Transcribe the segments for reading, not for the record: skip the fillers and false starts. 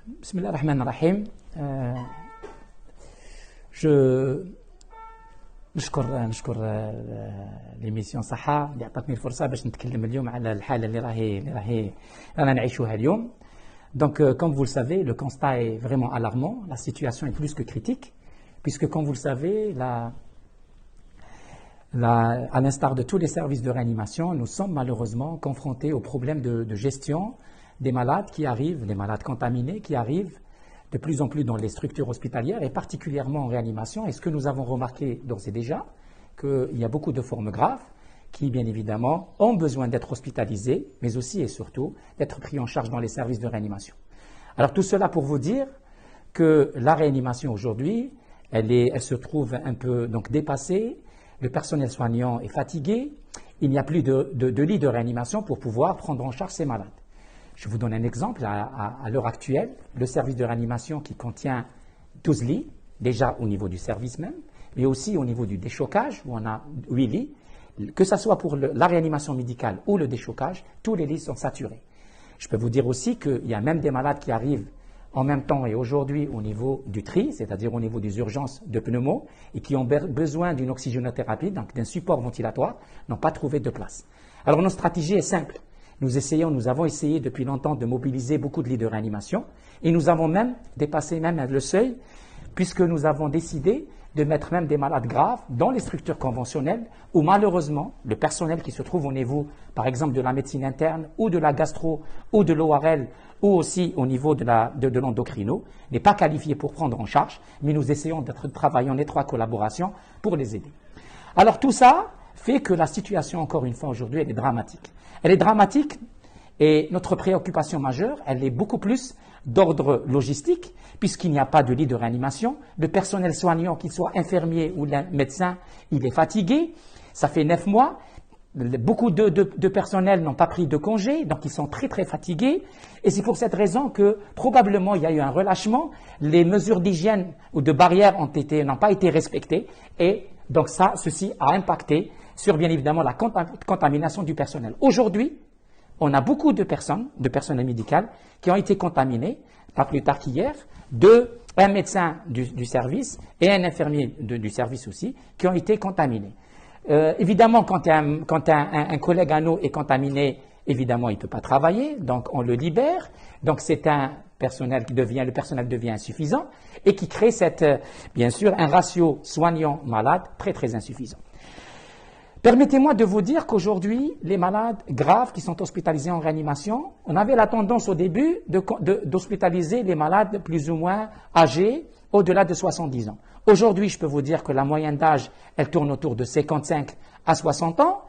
بسم الله الرحمن الرحيم. je نشكر ليميسيون صحة اللي عطاتني الفرصة باش نتكلم اليوم على الحالة اللي رانا نعيشوها اليوم. Donc, comme vous le savez, le constat est vraiment alarmant. La situation est plus que critique, puisque, comme vous le savez, à l'instar de tous les services de réanimation, nous sommes malheureusement confrontés au problème de gestion des malades qui arrivent, des malades contaminés qui arrivent de plus en plus dans les structures hospitalières et particulièrement en réanimation. Et ce que nous avons remarqué d'ores et déjà, qu'il y a beaucoup de formes graves qui, bien évidemment, ont besoin d'être hospitalisés, mais aussi et surtout d'être pris en charge dans les services de réanimation. Alors tout cela pour vous dire que la réanimation aujourd'hui, elle se trouve un peu donc dépassée, le personnel soignant est fatigué, il n'y a plus de lits de réanimation pour pouvoir prendre en charge ces malades. Je vous donne un exemple, à l'heure actuelle, le service de réanimation qui contient 12 lits, déjà au niveau du service même, mais aussi au niveau du déchocage, où on a 8 lits, que ce soit pour la réanimation médicale ou le déchocage, tous les lits sont saturés. Je peux vous dire aussi qu'il y a même des malades qui arrivent en même temps et aujourd'hui au niveau du tri, c'est-à-dire au niveau des urgences de pneumo, et qui ont besoin d'une oxygénothérapie, donc d'un support ventilatoire, n'ont pas trouvé de place. Alors notre stratégie est simple. Nous avons essayé depuis longtemps de mobiliser beaucoup de lits de réanimation, et nous avons même dépassé le seuil, puisque nous avons décidé de mettre même des malades graves dans les structures conventionnelles où malheureusement le personnel qui se trouve au niveau par exemple de la médecine interne ou de la gastro ou de l'ORL ou aussi au niveau de l'endocrino n'est pas qualifié pour prendre en charge, mais nous essayons de travailler en étroite collaboration pour les aider. Alors tout ça fait que la situation encore une fois aujourd'hui elle est dramatique. Elle est dramatique et notre préoccupation majeure elle est beaucoup plus d'ordre logistique, puisqu'il n'y a pas de lit de réanimation. Le personnel soignant, qu'il soit infirmier ou médecin, il est fatigué. Ça fait 9 mois. Beaucoup de personnel n'ont pas pris de congé, donc ils sont très très fatigués. Et c'est pour cette raison que probablement il y a eu un relâchement. Les mesures d'hygiène ou de barrières n'ont pas été respectées. Et donc ceci a impacté sur bien évidemment la contamination du personnel. Aujourd'hui, on a beaucoup de personnel médical qui ont été contaminées, pas plus tard qu'hier, un médecin du service et un infirmier du service aussi, qui ont été contaminés. Évidemment, quand un collègue à nous est contaminé, évidemment, il ne peut pas travailler, donc on le libère. Donc c'est le personnel devient insuffisant et qui crée bien sûr, un ratio soignant-malade très très insuffisant. Permettez-moi de vous dire qu'aujourd'hui, les malades graves qui sont hospitalisés en réanimation, on avait la tendance au début d'hospitaliser les malades plus ou moins âgés, au-delà de 70 ans. Aujourd'hui, je peux vous dire que la moyenne d'âge, elle tourne autour de 55 à 60 ans.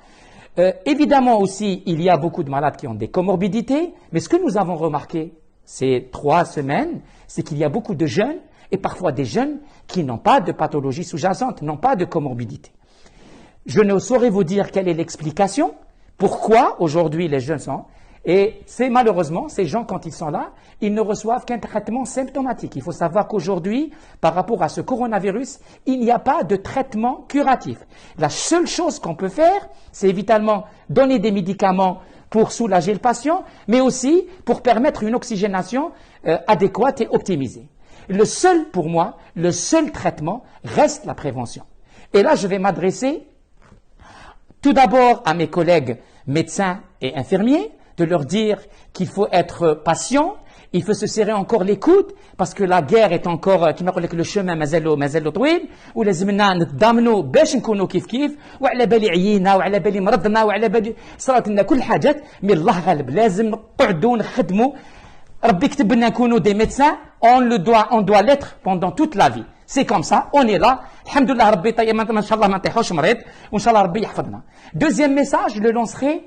Évidemment aussi, il y a beaucoup de malades qui ont des comorbidités, mais ce que nous avons remarqué ces 3 semaines, c'est qu'il y a beaucoup de jeunes, et parfois des jeunes, qui n'ont pas de pathologie sous-jacente, n'ont pas de comorbidité. Je ne saurais vous dire quelle est l'explication, pourquoi aujourd'hui les jeunes sont, et c'est malheureusement, ces gens quand ils sont là, ils ne reçoivent qu'un traitement symptomatique. Il faut savoir qu'aujourd'hui, par rapport à ce coronavirus, il n'y a pas de traitement curatif. La seule chose qu'on peut faire, c'est évidemment donner des médicaments pour soulager le patient, mais aussi pour permettre une oxygénation adéquate et optimisée. Pour moi, le seul traitement reste la prévention. Et là, je vais m'adresser tout d'abord à mes collègues médecins et infirmiers, de leur dire qu'il faut être patient, il faut se serrer encore les coudes, parce que la guerre est encore, كما يقول لك le chemin مازال طويل, ولازمنا نتضامنوا باش نكونوا كيف وعلى بالي عيينا وعلى بالي مرضنا وعلى بالي صارت لنا كل حاجات, mais الله غالب لازم نقعدوا نخدموا. ربي كتب لنا نكونوا des médecins, on doit l'être pendant toute la vie. C'est comme ça, on est là. Alhamdoulilah, Rabbi taïma, Inch'Allah, ma taïhosh marid, Inch'Allah, Rabbi yahfadna. Deuxième message, je le lancerai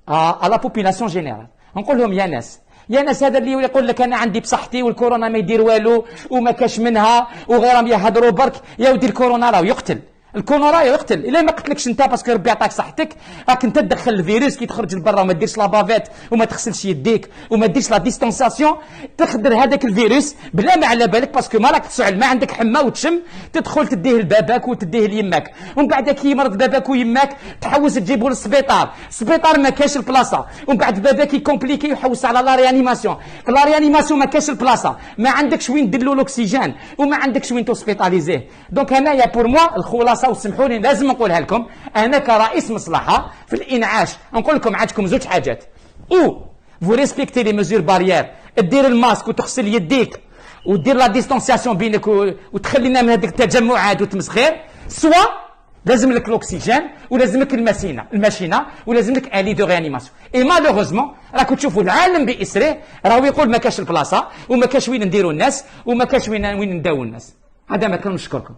à la population générale. نقول لهم يا ناس هذا اللي يقول لك انا عندي بصحتي والكورونا ما يدير والو وما كاش منها وغيرهم يهضروا برك يا ودي الكورونا راه يقتل الكوليرا يقتل. الا ما قتلكش انت باسكو ربي عطاك صحتك، راك انت تدخل الفيروس كي تخرج لبرا وما ديرش لابافيت وما تغسلش يديك وما ديرش لا ديستونساسيون، تخدر هذاك الفيروس بلا ما على بالك باسكو ما راك تسعل، ما عندك حمى وتشم، تدخل تديه لباباك وتديه ليماك، ومن بعد كي يمرض باباك ويماك تحوس تجيبه للسبيطار، السبيطار ما كاش البلاصه، ومن بعد باباك يكومبليكي يحوس على لا ريانيماسيون، لا ريانيماسيون ما كاش البلاصه، ما عندكش وين دير له الاكسجين وما عندكش وين توسبيطاليزيه. دونك هنايا بور موا الخلاصه، وسمحوا لي لازم نقولها لكم انا كرئيس مصلحه في الانعاش، نقول لكم عندكم زوج حاجات: او فو ريسبكتي لي ميزور باريير، دير الماسك وتغسل يديك ودير لا ديستونسياسيون بينك وتخلينا من هذيك التجمعات وتمسخير، سوا لازم لك الاكسجين ولازم لك الماشينه ولازم لك الي دو ريانيماسيون. اي مالوغوزمون راكم تشوفوا العالم باسره راهو يقول ما كاش البلاصه وما كاش وين نديروا الناس وما كاش وين نداووا الناس. هذا ما كان، نشكركم.